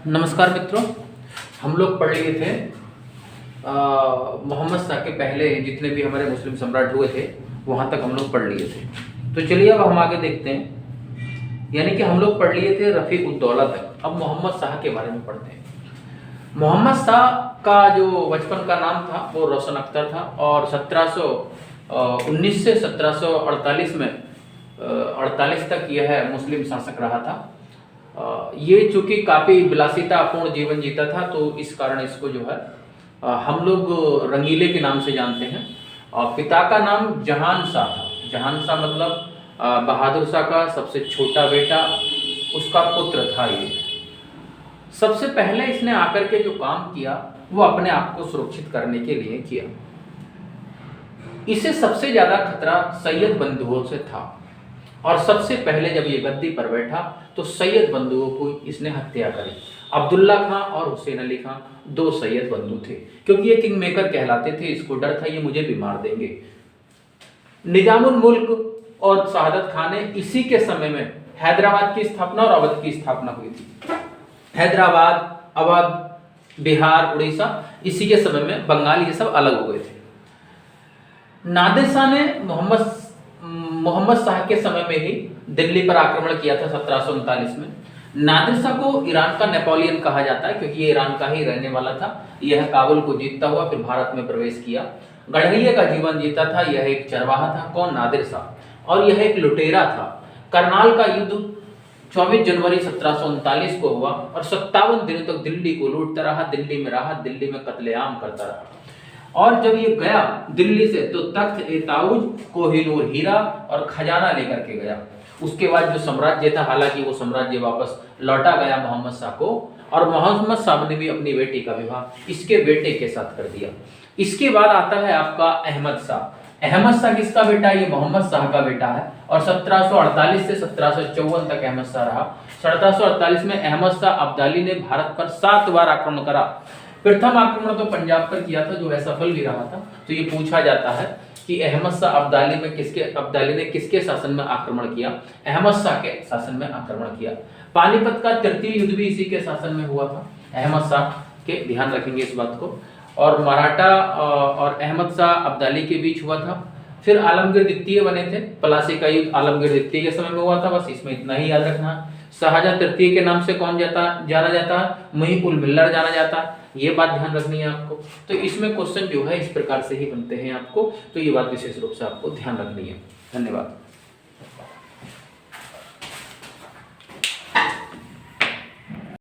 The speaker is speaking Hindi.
नमस्कार मित्रों। हम लोग पढ़ लिए थे मोहम्मद शाह के पहले जितने भी हमारे मुस्लिम सम्राट हुए थे वहाँ तक हम लोग पढ़ लिए थे। तो चलिए अब हम आगे देखते हैं। यानी कि हम लोग पढ़ लिए थे रफ़ी उद दौला तक। अब मोहम्मद शाह के बारे में पढ़ते हैं। मोहम्मद शाह का जो बचपन का नाम था वो रोशन अख्तर था और 1719 से 1748 में 48 तक यह मुस्लिम शासक रहा था। ये चूंकि काफ़ी विलासितापूर्ण जीवन जीता था तो इस कारण इसको जो है हम लोग रंगीले के नाम से जानते हैं। और पिता का नाम जहान शाह था। जहान शाह मतलब बहादुर शाह का सबसे छोटा बेटा, उसका पुत्र था ये। सबसे पहले इसने आकर के जो काम किया वो अपने आप को सुरक्षित करने के लिए किया। इसे सबसे ज्यादा खतरा सैयद बंधुओं से था और सबसे पहले जब ये गद्दी पर बैठा तो सैयद बंधुओं को इसने हत्या करी। अब्दुल्ला खां और हुसैन अली खां दो सैयद बंधु थे, क्योंकि ये किंग मेकर कहलाते थे। इसको डर था ये मुझे भी मार देंगे। निजामुल मुल्क और शहादत खान ने इसी के समय में हैदराबाद की स्थापना और अवध की स्थापना हुई थी। हैदराबाद, अवध, बिहार, उड़ीसा, इसी के समय में बंगाल, ये सब अलग हो गए थे। नादिर शाह ने मोहम्मद शाह के समय में ही दिल्ली पर आक्रमण किया था 1739 में। नादिर शाह को ईरान का नेपोलियन कहा जाता है क्योंकि ये ईरान का ही रहने वाला था। यह काबुल को जीतता हुआ फिर भारत में प्रवेश किया। गढ़िया का जीवन जीता था। यह एक चरवाहा था। कौन? नादिर शाह। और यह एक लुटेरा था। करनाल का युद्ध 24 जनवरी 1739 को हुआ और 57 दिनों तक दिल्ली को लूटता रहा, दिल्ली में रहा, दिल्ली में कत्लेआम करता रहा। और जब ये गया दिल्ली से तो तख्त ए ताउज, कोहिनूर हीरा और खजाना लेकर के गया। उसके बाद जो साम्राज्य था, हालांकि वो साम्राज्य वापस लौटा गया मोहम्मद शाह को। और मोहम्मद शाह ने भी अपनी बेटी का विवाह इसके बेटे के साथ कर दिया। इसके बाद आता है आपका अहमद शाह। अहमद शाह किसका बेटा है? ये मोहम्मद शाह का बेटा है। और 1748 से 1754 तक अहमद शाह रहा। 1748 में अहमद शाह अब्दाली ने भारत पर 7 बार आक्रमण करा। प्रथम आक्रमण तो पंजाब पर किया था जो असफल भी रहा था। तो ये पूछा जाता है कि अहमद शाह अब्दाली ने किसके शासन में आक्रमण किया? अहमद शाह के शासन में आक्रमण किया। पानीपत का तृतीय युद्ध भी इसी के शासन में हुआ था, अहमद शाह के। ध्यान रखेंगे इस बात को। और मराठा और अहमद शाह अब्दाली के बीच हुआ था। फिर आलमगीर द्वितीय बने थे। प्लासी का युद्ध आलमगीर द्वितीय के समय में हुआ था। बस इसमें इतना ही याद रखना। शाहजहां तृतीय के नाम से कौन जाना जाता है? मुहिब उल मिल्लर जाना जाता है। ये बात ध्यान रखनी है आपको। तो इसमें क्वेश्चन जो है इस प्रकार से ही बनते हैं आपको। तो ये बात विशेष रूप से आपको ध्यान रखनी है। धन्यवाद।